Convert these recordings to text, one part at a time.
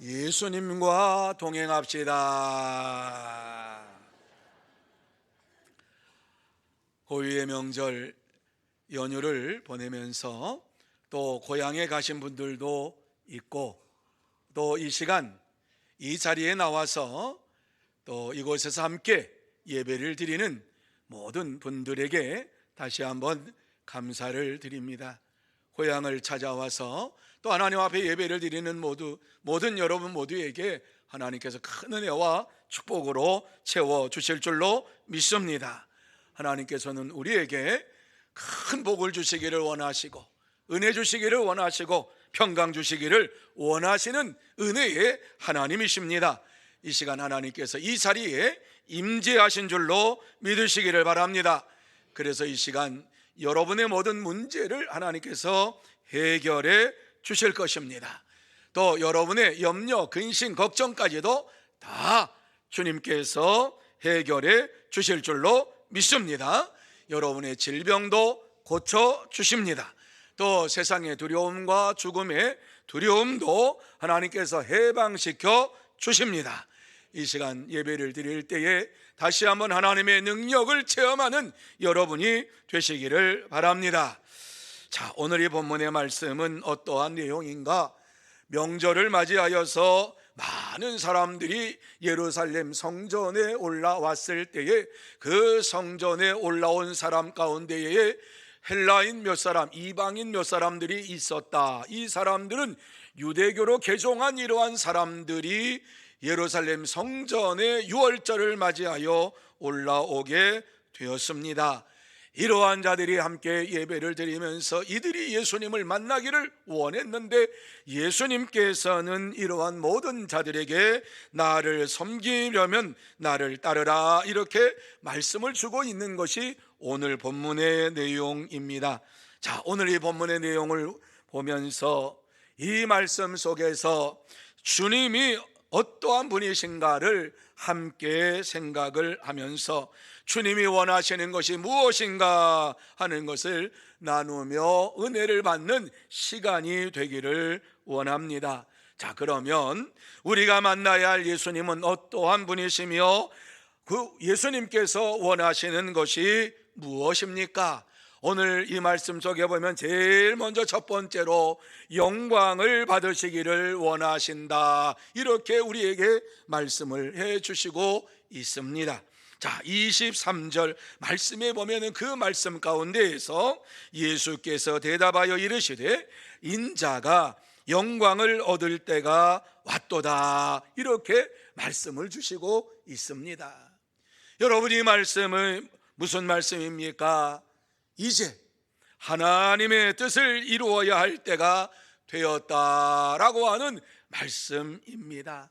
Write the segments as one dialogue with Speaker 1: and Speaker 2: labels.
Speaker 1: 예수님과 동행합시다. 고유의 명절 연휴를 보내면서 또 고향에 가신 분들도 있고, 또 이 시간 이 자리에 나와서 또 이곳에서 함께 예배를 드리는 모든 분들에게 다시 한번 감사를 드립니다. 고향을 찾아와서 또 하나님 앞에 예배를 드리는 모든 여러분 모두에게 하나님께서 큰 은혜와 축복으로 채워주실 줄로 믿습니다. 하나님께서는 우리에게 큰 복을 주시기를 원하시고, 은혜 주시기를 원하시고, 평강 주시기를 원하시는 은혜의 하나님이십니다. 이 시간 하나님께서 이 자리에 임재하신 줄로 믿으시기를 바랍니다. 그래서 이 시간 여러분의 모든 문제를 하나님께서 해결해 주실 것입니다. 또 여러분의 염려, 근심, 걱정까지도 다 주님께서 해결해 주실 줄로 믿습니다. 여러분의 질병도 고쳐 주십니다. 또 세상의 두려움과 죽음의 두려움도 하나님께서 해방시켜 주십니다. 이 시간 예배를 드릴 때에 다시 한번 하나님의 능력을 체험하는 여러분이 되시기를 바랍니다. 자, 오늘 이 본문의 말씀은 어떠한 내용인가? 명절을 맞이하여서 많은 사람들이 예루살렘 성전에 올라왔을 때에 그 성전에 올라온 사람 가운데에 헬라인 몇 사람, 이방인 몇 사람들이 있었다. 이 사람들은 유대교로 개종한 이러한 사람들이 예루살렘 성전의 유월절을 맞이하여 올라오게 되었습니다. 이러한 자들이 함께 예배를 드리면서 이들이 예수님을 만나기를 원했는데, 예수님께서는 이러한 모든 자들에게 나를 섬기려면 나를 따르라, 이렇게 말씀을 주고 있는 것이 오늘 본문의 내용입니다. 자, 오늘 이 본문의 내용을 보면서 이 말씀 속에서 주님이 어떠한 분이신가를 함께 생각을 하면서 주님이 원하시는 것이 무엇인가 하는 것을 나누며 은혜를 받는 시간이 되기를 원합니다. 자, 그러면 우리가 만나야 할 예수님은 어떠한 분이시며 그 예수님께서 원하시는 것이 무엇입니까? 오늘 이 말씀 속에 보면 제일 먼저 첫 번째로 영광을 받으시기를 원하신다, 이렇게 우리에게 말씀을 해 주시고 있습니다. 자, 23절 말씀에 보면은 그 말씀 가운데에서 예수께서 대답하여 이르시되 인자가 영광을 얻을 때가 왔도다, 이렇게 말씀을 주시고 있습니다. 여러분, 이 말씀은 무슨 말씀입니까? 이제 하나님의 뜻을 이루어야 할 때가 되었다라고 하는 말씀입니다.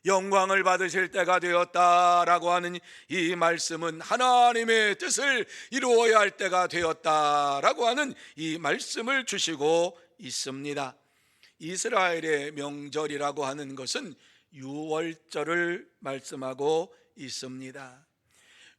Speaker 1: 영광을 받으실 때가 되었다라고 하는 이 말씀은 하나님의 뜻을 이루어야 할 때가 되었다라고 하는 이 말씀을 주시고 있습니다. 이스라엘의 명절이라고 하는 것은 유월절을 말씀하고 있습니다.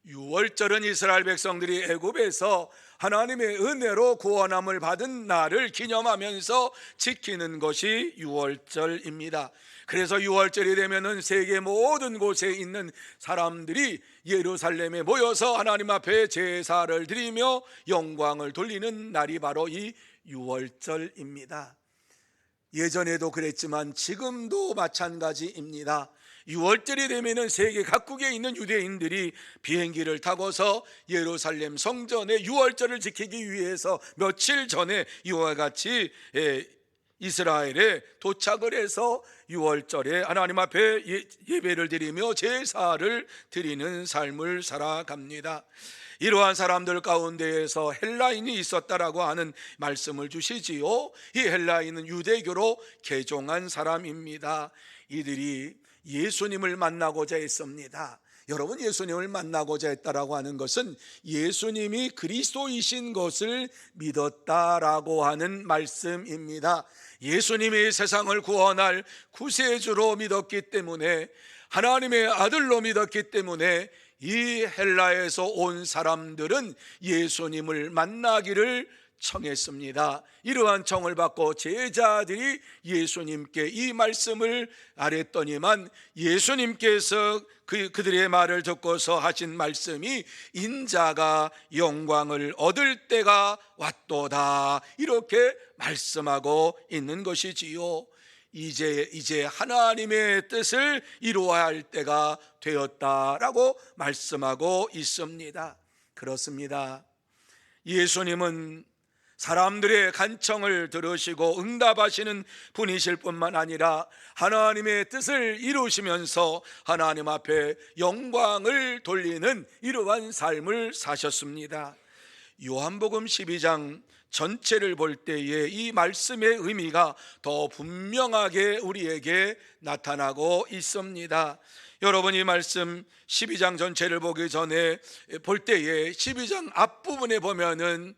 Speaker 1: 유월절은 이스라엘 백성들이 애굽에서 하나님의 은혜로 구원함을 받은 날을 기념하면서 지키는 것이 유월절입니다. 그래서 유월절이 되면은 세계 모든 곳에 있는 사람들이 예루살렘에 모여서 하나님 앞에 제사를 드리며 영광을 돌리는 날이 바로 이 유월절입니다. 예전에도 그랬지만 지금도 마찬가지입니다. 6월절이 되면은 세계 각국에 있는 유대인들이 비행기를 타고서 예루살렘 성전의 6월절을 지키기 위해서 며칠 전에 이와 같이 이스라엘에 도착을 해서 6월절에 하나님 앞에 예배를 드리며 제사를 드리는 삶을 살아갑니다. 이러한 사람들 가운데에서 헬라인이 있었다라고 하는 말씀을 주시지요. 이 헬라인은 유대교로 개종한 사람입니다. 이들이 예수님을 만나고자 했습니다. 여러분, 예수님을 만나고자 했다라고 하는 것은 예수님이 그리스도이신 것을 믿었다라고 하는 말씀입니다. 예수님이 세상을 구원할 구세주로 믿었기 때문에, 하나님의 아들로 믿었기 때문에 이 헬라에서 온 사람들은 예수님을 만나기를 청했습니다. 이러한 청을 받고 제자들이 예수님께 이 말씀을 아랬더니만 예수님께서 그들의 말을 듣고서 하신 말씀이 인자가 영광을 얻을 때가 왔도다, 이렇게 말씀하고 있는 것이지요. 이제 하나님의 뜻을 이루어야 할 때가 되었다라고 말씀하고 있습니다. 그렇습니다. 예수님은 사람들의 간청을 들으시고 응답하시는 분이실 뿐만 아니라 하나님의 뜻을 이루시면서 하나님 앞에 영광을 돌리는 이러한 삶을 사셨습니다. 요한복음 12장 전체를 볼 때에 이 말씀의 의미가 더 분명하게 우리에게 나타나고 있습니다. 여러분, 이 말씀 12장 전체를 보기 전에 볼 때에 12장 앞부분에 보면은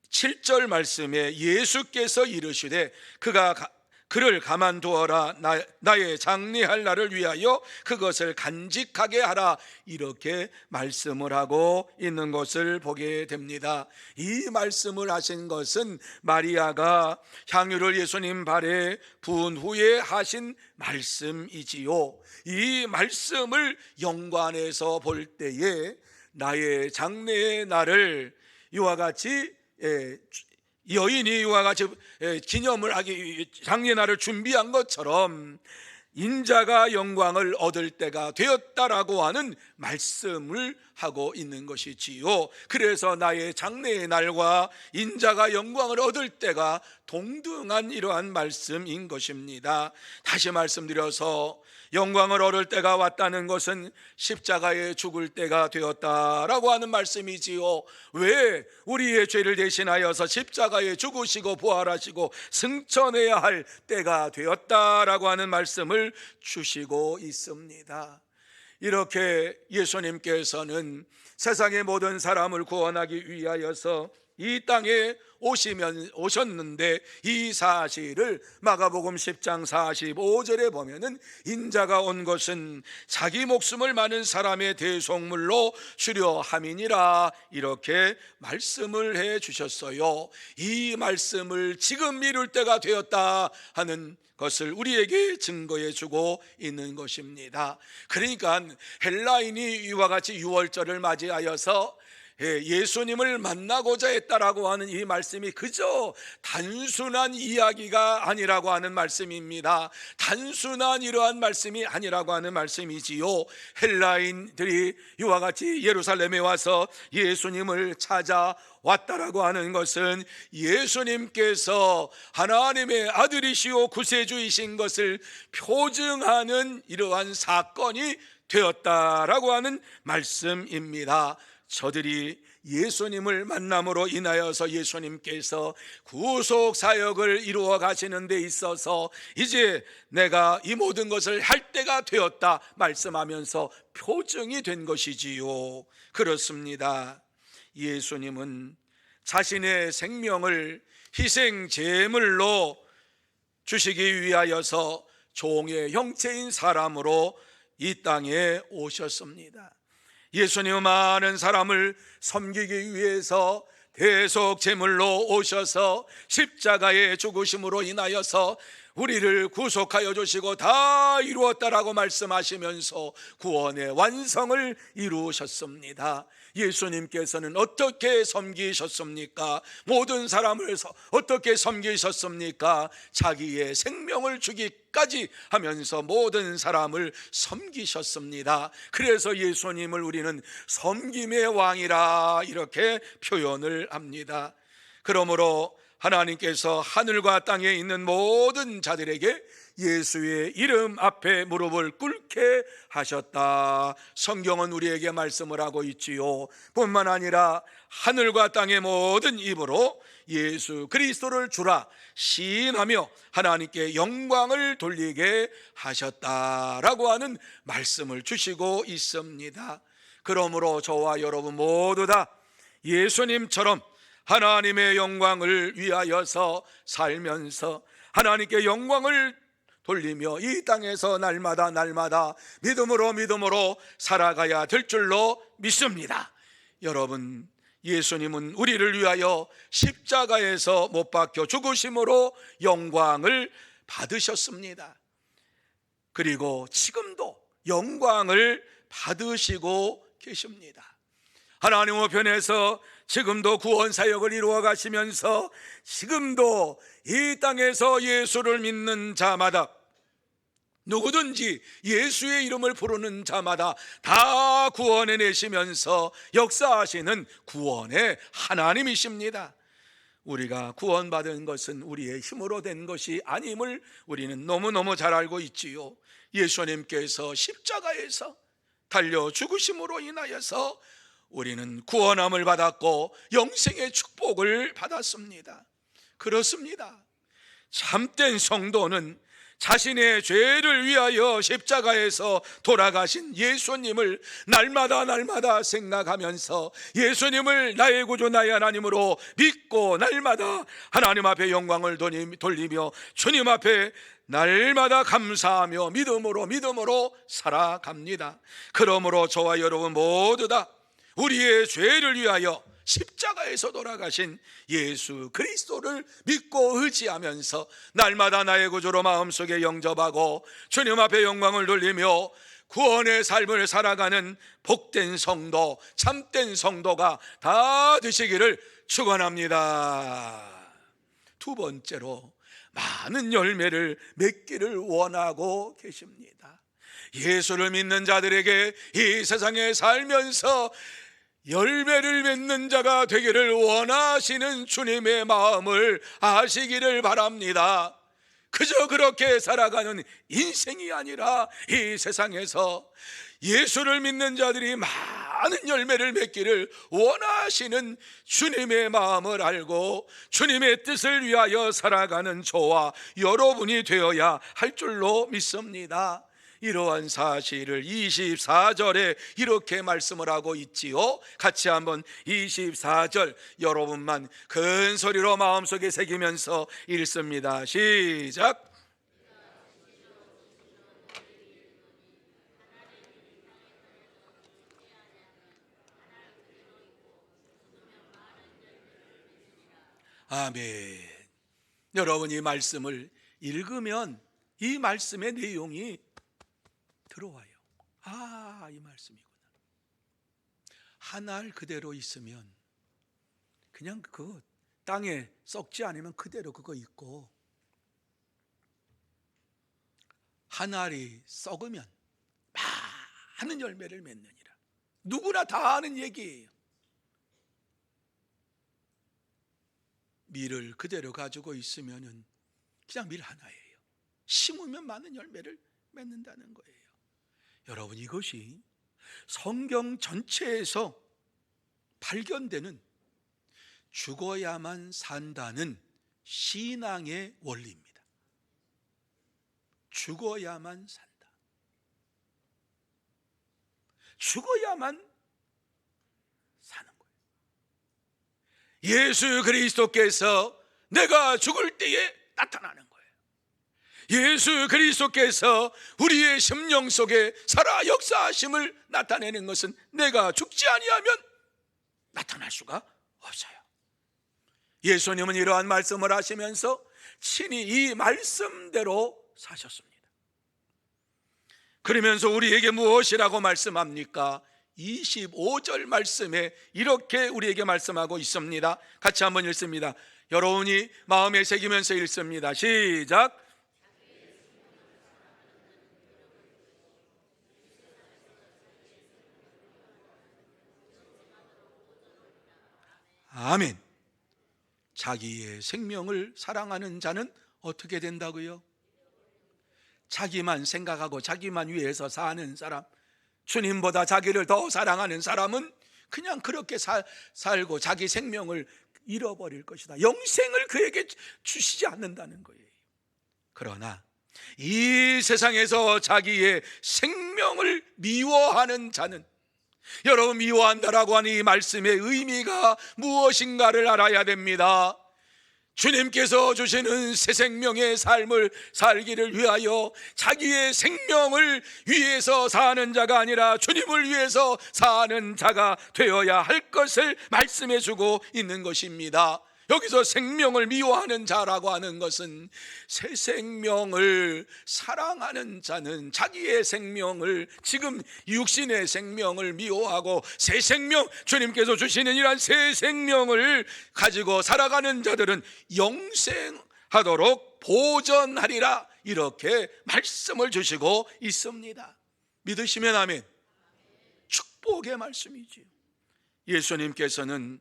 Speaker 1: 7절 말씀에 예수께서 이르시되 그를 가만두어라, 나의 장례할 날을 위하여 그것을 간직하게 하라, 이렇게 말씀을 하고 있는 것을 보게 됩니다. 이 말씀을 하신 것은 마리아가 향유를 예수님 발에 부은 후에 하신 말씀이지요. 이 말씀을 연관해서 볼 때에 나의 장례의 날을 이와 같이 여인이 이와 같이 기념을 하기, 장례날을 준비한 것처럼 인자가 영광을 얻을 때가 되었다라고 하는 말씀을 하고 있는 것이지요. 그래서 나의 장래의 날과 인자가 영광을 얻을 때가 동등한 이러한 말씀인 것입니다. 다시 말씀드려서 영광을 얻을 때가 왔다는 것은 십자가에 죽을 때가 되었다라고 하는 말씀이지요. 왜? 우리의 죄를 대신하여서 십자가에 죽으시고 부활하시고 승천해야 할 때가 되었다라고 하는 말씀을 주시고 있습니다. 이렇게 예수님께서는 세상의 모든 사람을 구원하기 위하여서 이 땅에 오셨는데, 이 사실을 마가복음 10장 45절에 보면은 인자가 온 것은 자기 목숨을 많은 사람의 대속물로 주려 함이니라, 이렇게 말씀을 해 주셨어요. 이 말씀을 지금 이룰 때가 되었다 하는 것을 우리에게 증거해 주고 있는 것입니다. 그러니까 헬라인이 이와 같이 유월절을 맞이하여서 예수님을 만나고자 했다라고 하는 이 말씀이 그저 단순한 이야기가 아니라고 하는 말씀입니다. 단순한 이러한 말씀이 아니라고 하는 말씀이지요. 헬라인들이 이와 같이 예루살렘에 와서 예수님을 찾아왔다라고 하는 것은 예수님께서 하나님의 아들이시오 구세주이신 것을 표증하는 이러한 사건이 되었다라고 하는 말씀입니다. 저들이 예수님을 만남으로 인하여서 예수님께서 구속 사역을 이루어 가시는 데 있어서 이제 내가 이 모든 것을 할 때가 되었다 말씀하면서 표증이 된 것이지요. 그렇습니다. 예수님은 자신의 생명을 희생 제물로 주시기 위하여서 종의 형체인 사람으로 이 땅에 오셨습니다. 예수님은 많은 사람을 섬기기 위해서 대속 제물로 오셔서 십자가의 죽으심으로 인하여서 우리를 구속하여 주시고 다 이루었다라고 말씀하시면서 구원의 완성을 이루셨습니다. 예수님께서는 어떻게 섬기셨습니까? 모든 사람을 어떻게 섬기셨습니까? 자기의 생명을 주기까지 하면서 모든 사람을 섬기셨습니다. 그래서 예수님을 우리는 섬김의 왕이라 이렇게 표현을 합니다. 그러므로 하나님께서 하늘과 땅에 있는 모든 자들에게 예수의 이름 앞에 무릎을 꿇게 하셨다. 성경은 우리에게 말씀을 하고 있지요. 뿐만 아니라 하늘과 땅의 모든 입으로 예수 그리스도를 주라 시인하며 하나님께 영광을 돌리게 하셨다라고 하는 말씀을 주시고 있습니다. 그러므로 저와 여러분 모두 다 예수님처럼 하나님의 영광을 위하여서 살면서 하나님께 영광을 돌리며 이 땅에서 날마다 믿음으로 살아가야 될 줄로 믿습니다. 여러분, 예수님은 우리를 위하여 십자가에서 못 박혀 죽으심으로 영광을 받으셨습니다. 그리고 지금도 영광을 받으시고 계십니다. 하나님 우편에서 지금도 구원 사역을 이루어 가시면서 지금도 이 땅에서 예수를 믿는 자마다, 누구든지 예수의 이름을 부르는 자마다 다 구원해 내시면서 역사하시는 구원의 하나님이십니다. 우리가 구원받은 것은 우리의 힘으로 된 것이 아님을 우리는 너무너무 잘 알고 있지요. 예수님께서 십자가에서 달려 죽으심으로 인하여서 우리는 구원함을 받았고 영생의 축복을 받았습니다. 그렇습니다. 참된 성도는 자신의 죄를 위하여 십자가에서 돌아가신 예수님을 날마다 생각하면서 예수님을 나의 구주 나의 하나님으로 믿고 날마다 하나님 앞에 영광을 돌리며 주님 앞에 날마다 감사하며 믿음으로 살아갑니다. 그러므로 저와 여러분 모두 다 우리의 죄를 위하여 십자가에서 돌아가신 예수 그리스도를 믿고 의지하면서 날마다 나의 구주로 마음속에 영접하고 주님 앞에 영광을 돌리며 구원의 삶을 살아가는 복된 성도, 참된 성도가 다 되시기를 축원합니다. 두 번째로 많은 열매를 맺기를 원하고 계십니다. 예수를 믿는 자들에게 이 세상에 살면서 열매를 맺는 자가 되기를 원하시는 주님의 마음을 아시기를 바랍니다. 그저 그렇게 살아가는 인생이 아니라 이 세상에서 예수를 믿는 자들이 많은 열매를 맺기를 원하시는 주님의 마음을 알고 주님의 뜻을 위하여 살아가는 저와 여러분이 되어야 할 줄로 믿습니다. 이러한 사실을 24절에 이렇게 말씀을 하고 있지요. 같이 한번 24절 여러분만 큰 소리로 마음속에 새기면서 읽습니다. 시작. 아멘. 여러분이 말씀을 읽으면 이 말씀의 내용이 들어와요. 아, 이 말씀이구나. 한 알 그대로 있으면 그냥 그 땅에 썩지 않으면 그대로 그거 있고, 한 알이 썩으면 많은 열매를 맺느니라. 누구나 다 아는 얘기예요. 밀을 그대로 가지고 있으면은 그냥 밀 하나예요. 심으면 많은 열매를 맺는다는 거예요. 여러분, 이것이 성경 전체에서 발견되는 죽어야만 산다는 신앙의 원리입니다. 죽어야만 산다. 죽어야만 사는 거예요. 예수 그리스도께서 내가 죽을 때에 나타나는 거예요. 예수 그리스도께서 우리의 심령 속에 살아 역사하심을 나타내는 것은 내가 죽지 아니하면 나타날 수가 없어요. 예수님은 이러한 말씀을 하시면서 친히 이 말씀대로 사셨습니다. 그러면서 우리에게 무엇이라고 말씀합니까? 25절 말씀에 이렇게 우리에게 말씀하고 있습니다. 같이 한번 읽습니다. 여러분이 마음에 새기면서 읽습니다. 시작. 아멘. 자기의 생명을 사랑하는 자는 어떻게 된다고요? 자기만 생각하고 자기만 위해서 사는 사람, 주님보다 자기를 더 사랑하는 사람은 그냥 그렇게 살고 자기 생명을 잃어버릴 것이다. 영생을 그에게 주시지 않는다는 거예요. 그러나 이 세상에서 자기의 생명을 미워하는 자는, 여러분, 미워한다라고 하는 이 말씀의 의미가 무엇인가를 알아야 됩니다. 주님께서 주시는 새 생명의 삶을 살기를 위하여 자기의 생명을 위해서 사는 자가 아니라 주님을 위해서 사는 자가 되어야 할 것을 말씀해 주고 있는 것입니다. 여기서 생명을 미워하는 자라고 하는 것은 새 생명을 사랑하는 자는 자기의 생명을, 지금 육신의 생명을 미워하고 새 생명, 주님께서 주시는 이러한 새 생명을 가지고 살아가는 자들은 영생하도록 보전하리라, 이렇게 말씀을 주시고 있습니다. 믿으시면 아멘. 축복의 말씀이지요. 예수님께서는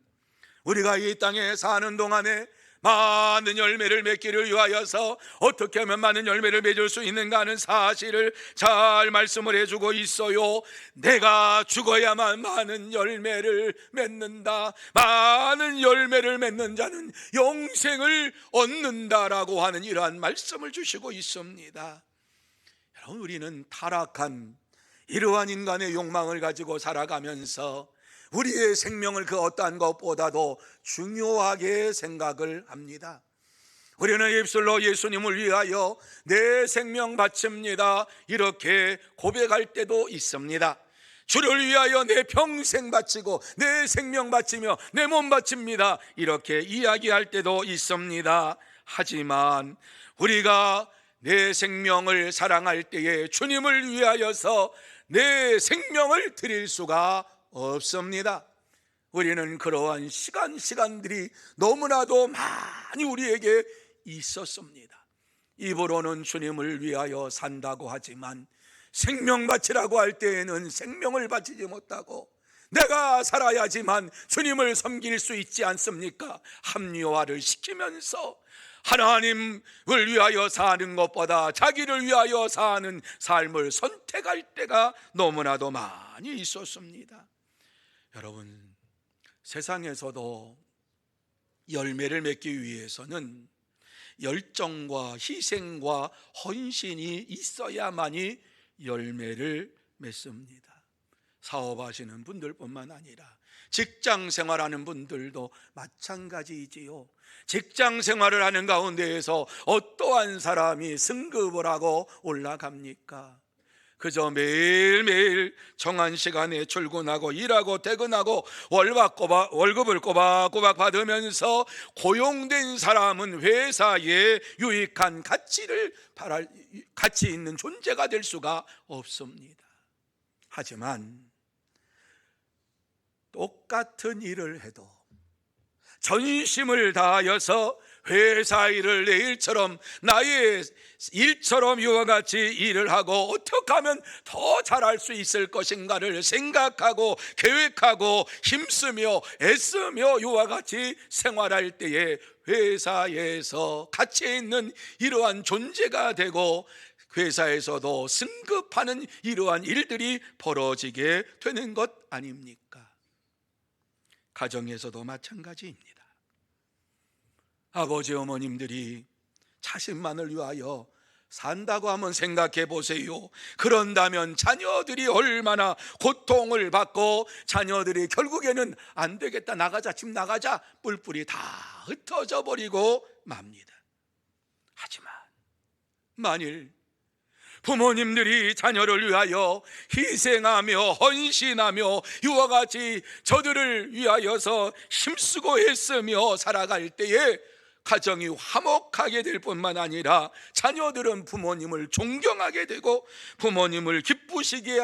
Speaker 1: 우리가 이 땅에 사는 동안에 많은 열매를 맺기를 위하여서 어떻게 하면 많은 열매를 맺을 수 있는가 하는 사실을 잘 말씀을 해주고 있어요. 내가 죽어야만 많은 열매를 맺는다. 많은 열매를 맺는 자는 영생을 얻는다라고 하는 이러한 말씀을 주시고 있습니다. 여러분, 우리는 타락한 이러한 인간의 욕망을 가지고 살아가면서 우리의 생명을 그 어떠한 것보다도 중요하게 생각을 합니다. 우리는 입술로 예수님을 위하여 내 생명 바칩니다, 이렇게 고백할 때도 있습니다. 주를 위하여 내 평생 바치고 내 생명 바치며 내 몸 바칩니다, 이렇게 이야기할 때도 있습니다. 하지만 우리가 내 생명을 사랑할 때에 주님을 위하여서 내 생명을 드릴 수가 없습니다. 우리는 그러한 시간들이 너무나도 많이 우리에게 있었습니다. 입으로는 주님을 위하여 산다고 하지만 생명 바치라고 할 때에는 생명을 바치지 못하고 내가 살아야지만 주님을 섬길 수 있지 않습니까? 합리화를 시키면서 하나님을 위하여 사는 것보다 자기를 위하여 사는 삶을 선택할 때가 너무나도 많이 있었습니다. 여러분, 세상에서도 열매를 맺기 위해서는 열정과 희생과 헌신이 있어야만이 열매를 맺습니다. 사업하시는 분들뿐만 아니라 직장 생활하는 분들도 마찬가지이지요. 직장 생활을 하는 가운데에서 어떠한 사람이 승급을 하고 올라갑니까? 그저 매일매일 정한 시간에 출근하고 일하고 퇴근하고 월급을 꼬박꼬박 받으면서 고용된 사람은 회사에 유익한 가치 있는 존재가 될 수가 없습니다. 하지만 똑같은 일을 해도 전심을 다하여서 회사 일을 내 일처럼, 나의 일처럼 이와 같이 일을 하고 어떻게 하면 더 잘할 수 있을 것인가를 생각하고 계획하고 힘쓰며 애쓰며 이와 같이 생활할 때에 회사에서 가치 있는 이러한 존재가 되고 회사에서도 승급하는 이러한 일들이 벌어지게 되는 것 아닙니까? 가정에서도 마찬가지입니다. 아버지 어머님들이 자신만을 위하여 산다고 한번 생각해 보세요. 그런다면 자녀들이 얼마나 고통을 받고 자녀들이 결국에는 안 되겠다, 나가자, 집 나가자, 뿔뿔이 다 흩어져 버리고 맙니다. 하지만 만일 부모님들이 자녀를 위하여 희생하며 헌신하며 이와 같이 저들을 위하여서 힘쓰고 애쓰며 살아갈 때에 가정이 화목하게 될 뿐만 아니라 자녀들은 부모님을 존경하게 되고 부모님을 기쁘시게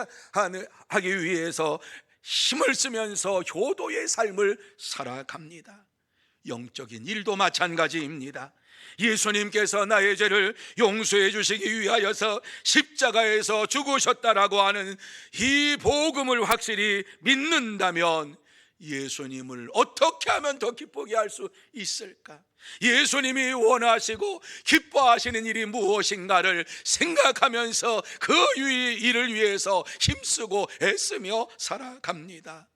Speaker 1: 하기 위해서 힘을 쓰면서 효도의 삶을 살아갑니다. 영적인 일도 마찬가지입니다. 예수님께서 나의 죄를 용서해 주시기 위하여서 십자가에서 죽으셨다라고 하는 이 복음을 확실히 믿는다면 예수님을 어떻게 하면 더 기쁘게 할 수 있을까? 예수님이 원하시고 기뻐하시는 일이 무엇인가를 생각하면서 그 일을 위해서 힘쓰고 애쓰며 살아갑니다.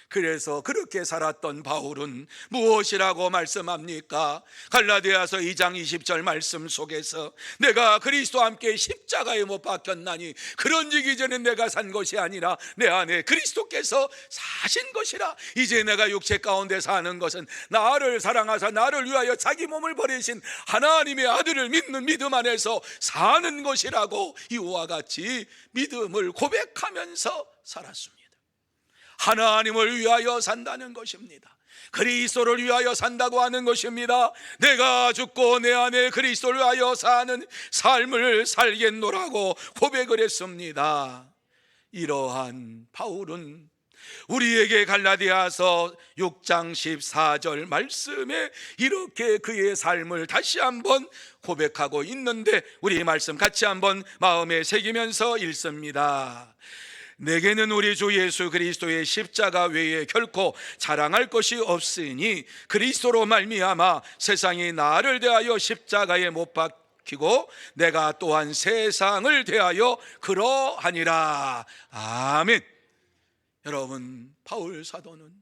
Speaker 1: 그래서 그렇게 살았던 바울은 무엇이라고 말씀합니까? 갈라디아서 2장 20절 말씀 속에서 내가 그리스도와 함께 십자가에 못 박혔나니 그런즉 이제는 내가 산 것이 아니라 내 안에 그리스도께서 사신 것이라. 이제 내가 육체 가운데 사는 것은 나를 사랑하사 나를 위하여 자기 몸을 버리신 하나님의 아들을 믿는 믿음 안에서 사는 것이라고 이와 같이 믿음을 고백하면서 살았습니다. 하나님을 위하여 산다는 것입니다. 그리스도를 위하여 산다고 하는 것입니다. 내가 죽고 내 안에 그리스도를 위하여 사는 삶을 살겠노라고 고백을 했습니다. 이러한 바울은 우리에게 갈라디아서 6장 14절 말씀에 이렇게 그의 삶을 다시 한번 고백하고 있는데, 우리 말씀 같이 한번 마음에 새기면서 읽습니다. 내게는 우리 주 예수 그리스도의 십자가 외에 결코 자랑할 것이 없으니 그리스도로 말미암아 세상이 나를 대하여 십자가에 못 박히고 내가 또한 세상을 대하여 그러하니라. 아멘. 여러분, 바울 사도는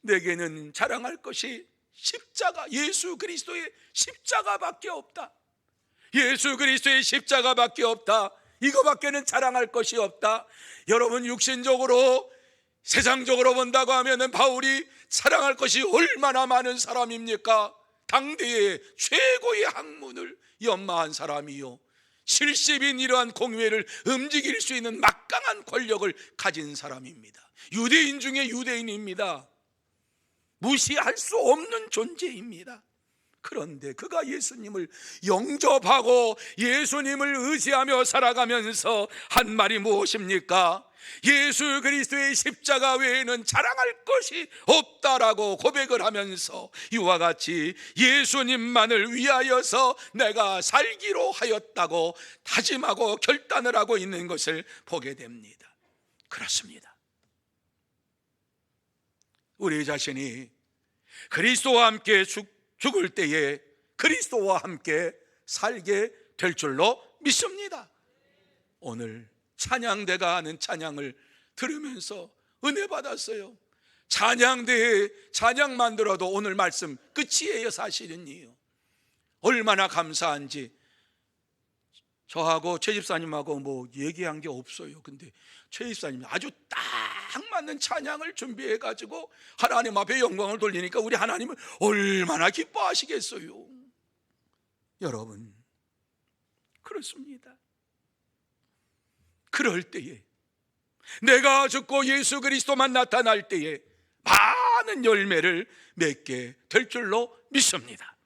Speaker 1: 내게는 자랑할 것이 십자가, 예수 그리스도의 십자가밖에 없다. 예수 그리스도의 십자가밖에 없다. 이거밖에는 자랑할 것이 없다. 여러분, 육신적으로 세상적으로 본다고 하면 바울이 자랑할 것이 얼마나 많은 사람입니까? 당대의 최고의 학문을 연마한 사람이요, 70인 이러한 공회를 움직일 수 있는 막강한 권력을 가진 사람입니다. 유대인 중에 유대인입니다. 무시할 수 없는 존재입니다. 그런데 그가 예수님을 영접하고 예수님을 의지하며 살아가면서 한 말이 무엇입니까? 예수 그리스도의 십자가 외에는 자랑할 것이 없다라고 고백을 하면서 이와 같이 예수님만을 위하여서 내가 살기로 하였다고 다짐하고 결단을 하고 있는 것을 보게 됩니다. 그렇습니다. 우리 자신이 그리스도와 함께 죽을 때에 그리스도와 함께 살게 될 줄로 믿습니다. 오늘 찬양대가 하는 찬양을 들으면서 은혜 받았어요. 찬양대에 찬양만 들어도 오늘 말씀 끝이에요. 사실은요, 얼마나 감사한지. 저하고 최 집사님하고 뭐 얘기한 게 없어요. 근데 최 집사님이 아주 딱 맞는 찬양을 준비해 가지고 하나님 앞에 영광을 돌리니까 우리 하나님은 얼마나 기뻐하시겠어요. 여러분, 그렇습니다. 그럴 때에, 내가 죽고 예수 그리스도만 나타날 때에 많은 열매를 맺게 될 줄로 믿습니다.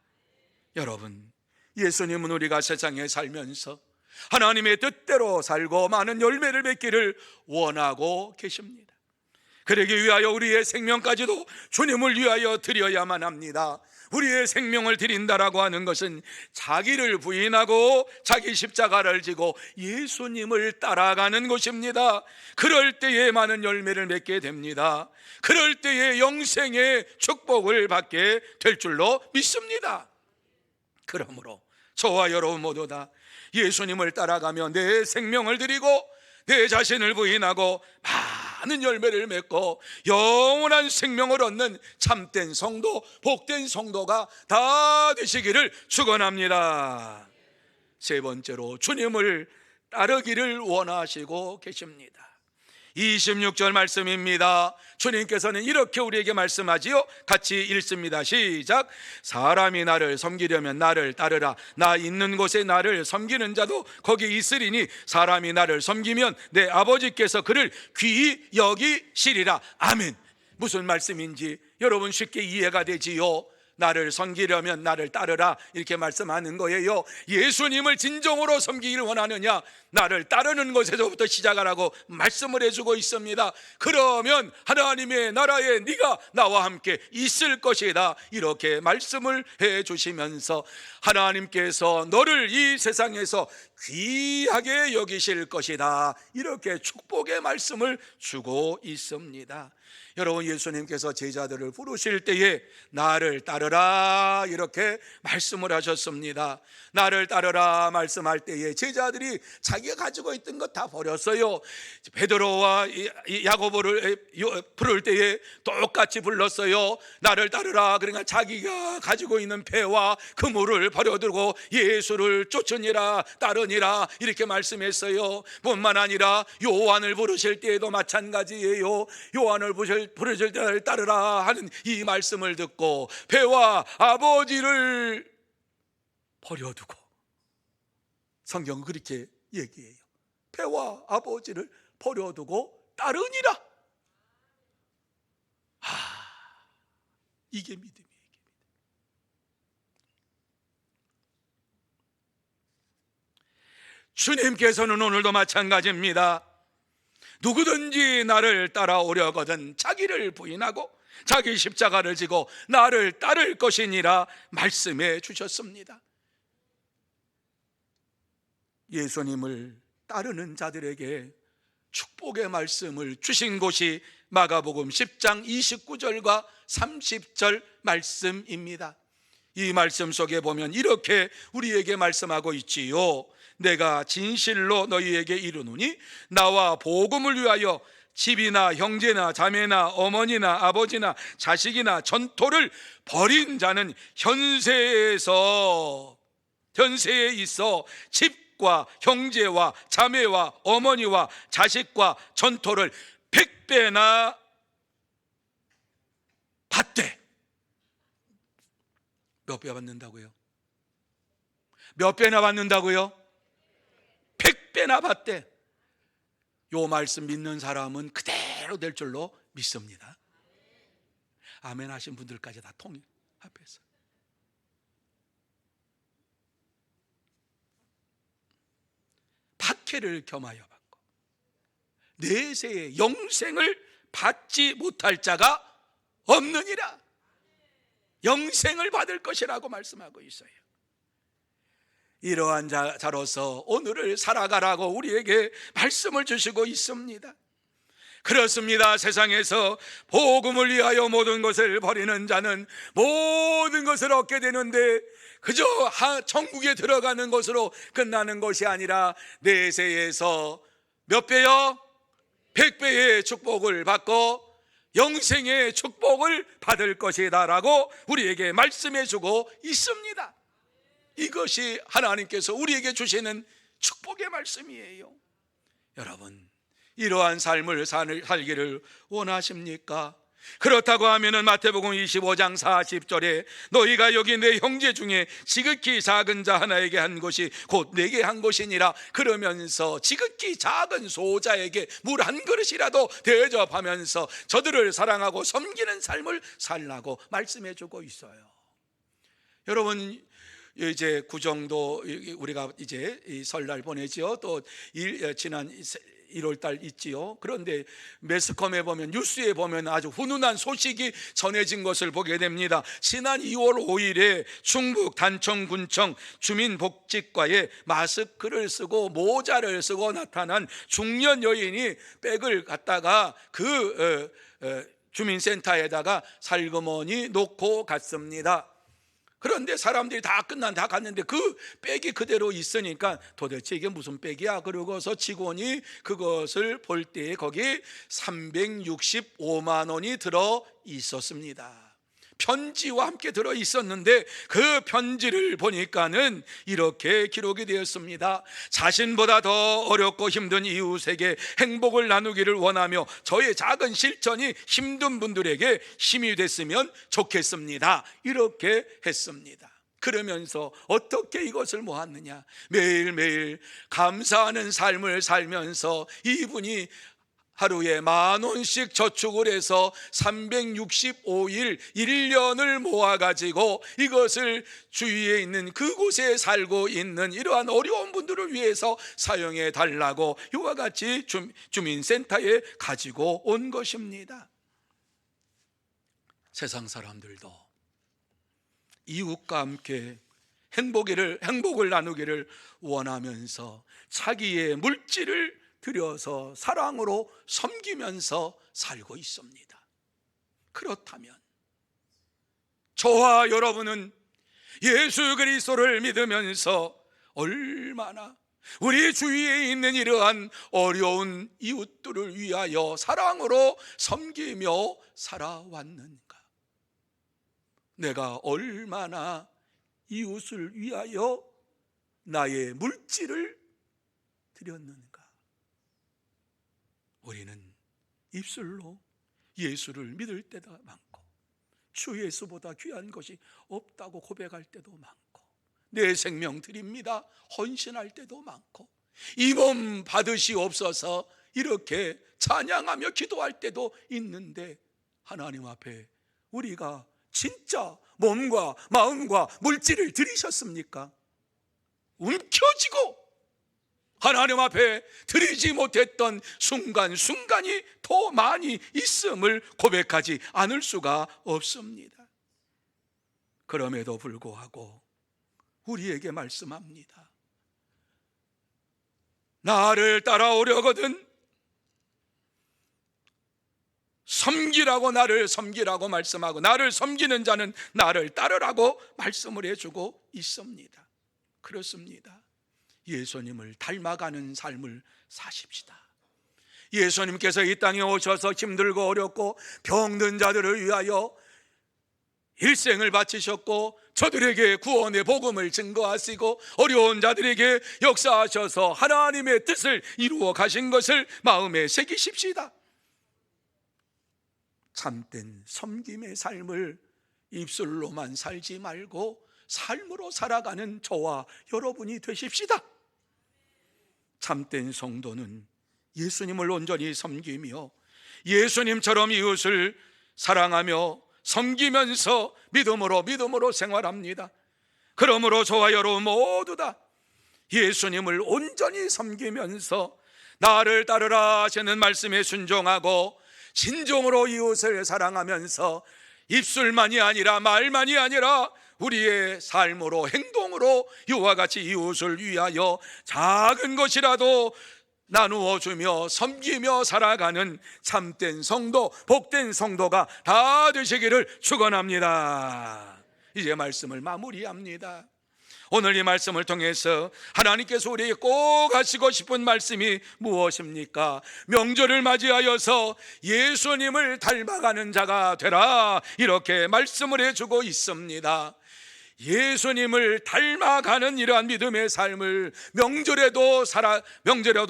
Speaker 1: 여러분, 예수님은 우리가 세상에 살면서 하나님의 뜻대로 살고 많은 열매를 맺기를 원하고 계십니다. 그러기 위하여 우리의 생명까지도 주님을 위하여 드려야만 합니다. 우리의 생명을 드린다라고 하는 것은 자기를 부인하고 자기 십자가를 지고 예수님을 따라가는 것입니다. 그럴 때에 많은 열매를 맺게 됩니다. 그럴 때에 영생의 축복을 받게 될 줄로 믿습니다. 그러므로 저와 여러분 모두 다 예수님을 따라가며 내 생명을 드리고 내 자신을 부인하고 많은 열매를 맺고 영원한 생명을 얻는 참된 성도, 복된 성도가 다 되시기를 축원합니다. 세 번째로, 주님을 따르기를 원하시고 계십니다. 26절 말씀입니다. 주님께서는 이렇게 우리에게 말씀하지요. 같이 읽습니다. 시작. 사람이 나를 섬기려면 나를 따르라. 나 있는 곳에 나를 섬기는 자도 거기 있으리니 사람이 나를 섬기면 내 아버지께서 그를 귀히 여기시리라. 아멘. 무슨 말씀인지 여러분 쉽게 이해가 되지요. 나를 섬기려면 나를 따르라, 이렇게 말씀하는 거예요. 예수님을 진정으로 섬기기를 원하느냐, 나를 따르는 것에서부터 시작하라고 말씀을 해주고 있습니다. 그러면 하나님의 나라에 네가 나와 함께 있을 것이다, 이렇게 말씀을 해주시면서 하나님께서 너를 이 세상에서 귀하게 여기실 것이다, 이렇게 축복의 말씀을 주고 있습니다. 여러분, 예수님께서 제자들을 부르실 때에 나를 따르라 이렇게 말씀을 하셨습니다. 나를 따르라 말씀할 때에 제자들이 자기가 가지고 있던 것 다 버렸어요. 베드로와 야고보를 부를 때에 똑같이 불렀어요. 나를 따르라. 그러니까 자기가 가지고 있는 배와 그물을 버려두고 예수를 쫓으니라 따르니라 이렇게 말씀했어요. 뿐만 아니라 요한을 부르실 때에도 마찬가지예요. 요한을 부르실 때 나를 따르라 하는 이 말씀을 듣고 배와 아버지를 버려두고, 성경은 그렇게 얘기해요. 배와 아버지를 버려두고 따르니라. 이게 믿음이에요. 주님께서는 오늘도 마찬가지입니다. 누구든지 나를 따라오려거든 자기를 부인하고 자기 십자가를 지고 나를 따를 것이니라 말씀해 주셨습니다. 예수님을 따르는 자들에게 축복의 말씀을 주신 곳이 마가복음 10장 29절과 30절 말씀입니다. 이 말씀 속에 보면 이렇게 우리에게 말씀하고 있지요. 내가 진실로 너희에게 이르노니 나와 복음을 위하여 집이나 형제나 자매나 어머니나 아버지나 자식이나 전토를 벌인 자는 현세에 있어 집과 형제와 자매와 어머니와 자식과 전토를 100배나 받되. 몇 배 받는다고요? 몇 배나 받는다고요? 100배나 받대. 요 말씀 믿는 사람은 그대로 될 줄로 믿습니다. 아멘 하신 분들까지 다 통일 앞에서. 박해를 겸하여 받고 내세의 영생을 받지 못할 자가 없느니라. 영생을 받을 것이라고 말씀하고 있어요. 이러한 자로서 오늘을 살아가라고 우리에게 말씀을 주시고 있습니다. 그렇습니다. 세상에서 복음을 위하여 모든 것을 버리는 자는 모든 것을 얻게 되는데 그저 천국에 들어가는 것으로 끝나는 것이 아니라 내세에서 몇 배요? 100배의 축복을 받고 영생의 축복을 받을 것이다 라고 우리에게 말씀해 주고 있습니다. 이것이 하나님께서 우리에게 주시는 축복의 말씀이에요. 여러분, 이러한 삶을 살기를 원하십니까? 그렇다고 하면은 마태복음 25장 40절에 너희가 여기 내 형제 중에 지극히 작은 자 하나에게 한 것이 곧 내게 한 것이니라 그러면서 지극히 작은 소자에게 물 한 그릇이라도 대접하면서 저들을 사랑하고 섬기는 삶을 살라고 말씀해 주고 있어요. 여러분, 이제 구정도 우리가 이제 설날 보내죠. 또 지난 1월달 있지요. 그런데 매스컴에 보면, 뉴스에 보면 아주 훈훈한 소식이 전해진 것을 보게 됩니다. 지난 2월 5일에 충북 단청군청 주민복지과에 마스크를 쓰고 모자를 쓰고 나타난 중년 여인이 백을 갖다가 그 주민센터에다가 살그머니 놓고 갔습니다. 그런데 사람들이 다 갔는데 그 백이 그대로 있으니까 도대체 이게 무슨 백이야? 그러고서 직원이 그것을 볼 때에 거기 365만 원이 들어 있었습니다. 편지와 함께 들어 있었는데 그 편지를 보니까는 이렇게 기록이 되었습니다. 자신보다 더 어렵고 힘든 이웃에게 행복을 나누기를 원하며 저의 작은 실천이 힘든 분들에게 힘이 됐으면 좋겠습니다. 이렇게 했습니다. 그러면서 어떻게 이것을 모았느냐? 매일매일 감사하는 삶을 살면서 이분이 하루에 10,000원씩 저축을 해서 365일 1년을 모아가지고 이것을 주위에 있는 그곳에 살고 있는 이러한 어려운 분들을 위해서 사용해 달라고 이와 같이 주민센터에 가지고 온 것입니다. 세상 사람들도 이웃과 함께 행복을 나누기를 원하면서 자기의 물질을 들여서 사랑으로 섬기면서 살고 있습니다. 그렇다면 저와 여러분은 예수 그리스도를 믿으면서 얼마나 우리 주위에 있는 이러한 어려운 이웃들을 위하여 사랑으로 섬기며 살아왔는가? 내가 얼마나 이웃을 위하여 나의 물질을 드렸는가? 우리는 입술로 예수를 믿을 때도 많고 주 예수보다 귀한 것이 없다고 고백할 때도 많고 내 생명 드립니다 헌신할 때도 많고 이 몸 받으시옵소서 이렇게 찬양하며 기도할 때도 있는데 하나님 앞에 우리가 진짜 몸과 마음과 물질을 드리셨습니까? 움켜쥐고 하나님 앞에 드리지 못했던 순간순간이 더 많이 있음을 고백하지 않을 수가 없습니다. 그럼에도 불구하고 우리에게 말씀합니다. 나를 따라오려거든 섬기라고, 나를 섬기라고 말씀하고 나를 섬기는 자는 나를 따르라고 말씀을 해주고 있습니다. 그렇습니다. 예수님을 닮아가는 삶을 사십시다. 예수님께서 이 땅에 오셔서 힘들고 어렵고 병든 자들을 위하여 일생을 바치셨고 저들에게 구원의 복음을 증거하시고 어려운 자들에게 역사하셔서 하나님의 뜻을 이루어 가신 것을 마음에 새기십시다. 참된 섬김의 삶을 입술로만 살지 말고 삶으로 살아가는 저와 여러분이 되십시다. 참된 성도는 예수님을 온전히 섬기며 예수님처럼 이웃을 사랑하며 섬기면서 믿음으로 생활합니다. 그러므로 저와 여러분 모두 다 예수님을 온전히 섬기면서 나를 따르라 하시는 말씀에 순종하고 진정으로 이웃을 사랑하면서 입술만이 아니라 말만이 아니라 우리의 삶으로 행동으로 이와 같이 이웃을 위하여 작은 것이라도 나누어 주며 섬기며 살아가는 참된 성도, 복된 성도가 다 되시기를 축원합니다. 이제 말씀을 마무리합니다. 오늘 이 말씀을 통해서 하나님께서 우리에게 꼭 하시고 싶은 말씀이 무엇입니까? 명절을 맞이하여서 예수님을 닮아가는 자가 되라, 이렇게 말씀을 해주고 있습니다. 예수님을 닮아가는 이러한 믿음의 삶을 명절에도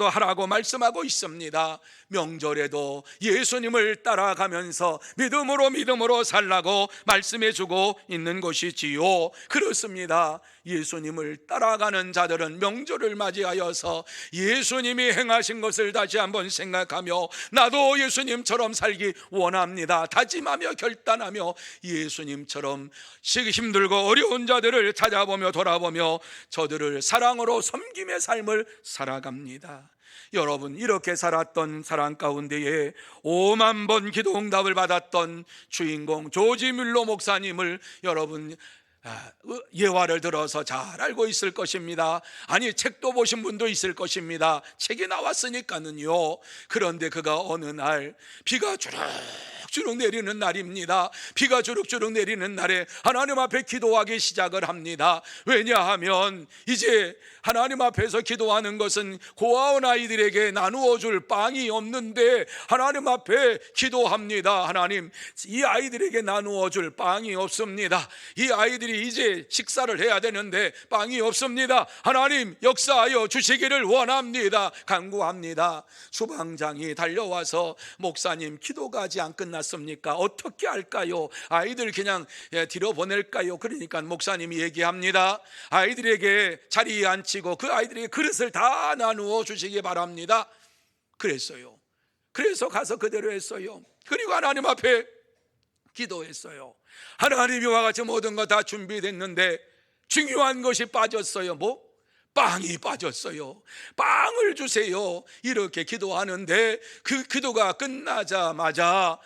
Speaker 1: 하라고 말씀하고 있습니다. 명절에도 예수님을 따라가면서 믿음으로 살라고 말씀해주고 있는 것이지요. 그렇습니다. 예수님을 따라가는 자들은 명절을 맞이하여서 예수님이 행하신 것을 다시 한번 생각하며 나도 예수님처럼 살기 원합니다 다짐하며 결단하며 예수님처럼 힘들고 어려운 자들을 찾아보며 돌아보며 저들을 사랑으로 섬김의 삶을 살아갑니다. 여러분, 이렇게 살았던 사람 가운데에 5만 번 기도 응답을 받았던 주인공 조지 뮬러 목사님을 여러분 예화를 들어서 잘 알고 있을 것입니다. 아니, 책도 보신 분도 있을 것입니다. 책이 나왔으니까는요. 그런데 그가 어느 날 비가 주룩주룩 내리는 날입니다. 비가 주룩주룩 내리는 날에 하나님 앞에 기도하기 시작을 합니다. 왜냐하면 이제 하나님 앞에서 기도하는 것은 고아원 아이들에게 나누어 줄 빵이 없는데 하나님 앞에 기도합니다. 하나님, 이 아이들에게 나누어 줄 빵이 없습니다. 이 아이들이 이제 식사를 해야 되는데 빵이 없습니다. 하나님, 역사하여 주시기를 원합니다. 간구합니다. 주방장이 달려와서 목사님, 기도가 아직 안 끝났습니까? 어떻게 할까요? 아이들 그냥 들여보낼까요? 그러니까 목사님이 얘기합니다. 아이들에게 자리에 앉히고 그 아이들에게 그릇을 다 나누어 주시기 바랍니다. 그랬어요. 그래서 가서 그대로 했어요. 그리고 하나님 앞에 기도했어요. 하나님, 이와 같이 모든 거 다 준비됐는데 중요한 것이 빠졌어요. 빵이 빠졌어요. 빵을 주세요. 이렇게 기도하는데 그 기도가 끝나자마자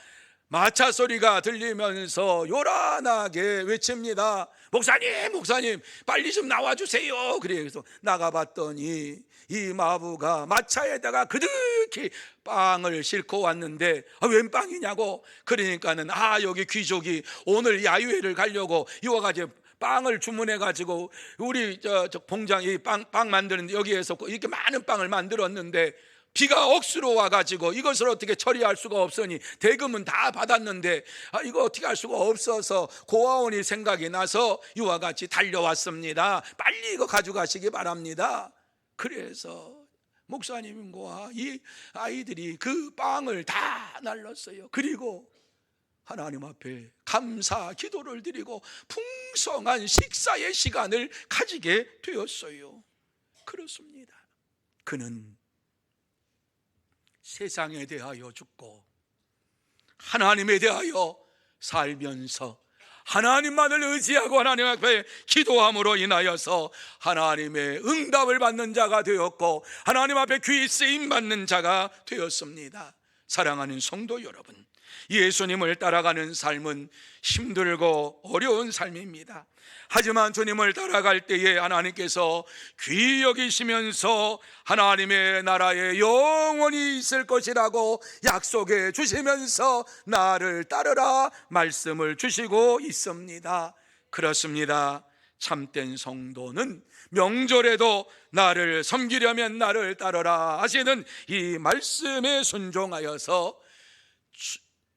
Speaker 1: 마차 소리가 들리면서 요란하게 외칩니다. 목사님 빨리 좀 나와주세요. 그래서 나가봤더니 이 마부가 마차에다가 그득히 넉넉히 빵을 싣고 왔는데 웬 빵이냐고. 그러니까는 여기 귀족이 오늘 야유회를 가려고 이와 같이 빵을 주문해 가지고 우리 저 공장 이 빵 만드는 여기에서 이렇게 많은 빵을 만들었는데 비가 억수로 와가지고 이것을 어떻게 처리할 수가 없으니 대금은 다 받았는데 이거 어떻게 할 수가 없어서 고아원이 생각이 나서 이와 같이 달려왔습니다. 빨리 이거 가져가시기 바랍니다. 그래서 목사님과 이 아이들이 그 빵을 다 날랐어요. 그리고 하나님 앞에 감사 기도를 드리고 풍성한 식사의 시간을 가지게 되었어요. 그렇습니다. 그는 세상에 대하여 죽고 하나님에 대하여 살면서 하나님만을 의지하고 하나님 앞에 기도함으로 인하여서 하나님의 응답을 받는 자가 되었고 하나님 앞에 귀 쓰임 받는 자가 되었습니다. 사랑하는 성도 여러분, 예수님을 따라가는 삶은 힘들고 어려운 삶입니다. 하지만 주님을 따라갈 때에 하나님께서 귀히 여기시면서 하나님의 나라에 영원히 있을 것이라고 약속해 주시면서 나를 따르라 말씀을 주시고 있습니다. 그렇습니다. 참된 성도는 명절에도 나를 섬기려면 나를 따르라 하시는 이 말씀에 순종하여서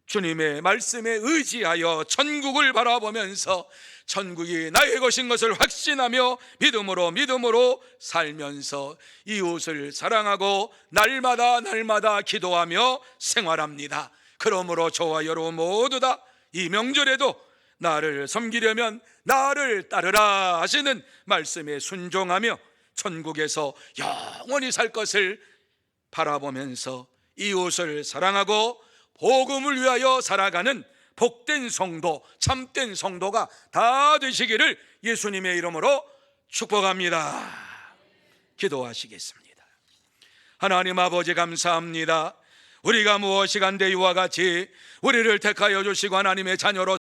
Speaker 1: 주님의 말씀에 의지하여 천국을 바라보면서 천국이 나의 것인 것을 확신하며 믿음으로 살면서 이웃을 사랑하고 날마다 기도하며 생활합니다. 그러므로 저와 여러분 모두 다 이 명절에도 나를 섬기려면 나를 따르라 하시는 말씀에 순종하며 천국에서 영원히 살 것을 바라보면서 이웃을 사랑하고 복음을 위하여 살아가는 복된 성도, 참된 성도가 다 되시기를 예수님의 이름으로 축복합니다. 기도하시겠습니다. 하나님 아버지 감사합니다. 우리가 무엇이 간데 이와 같이 우리를 택하여 주시고 하나님의 자녀로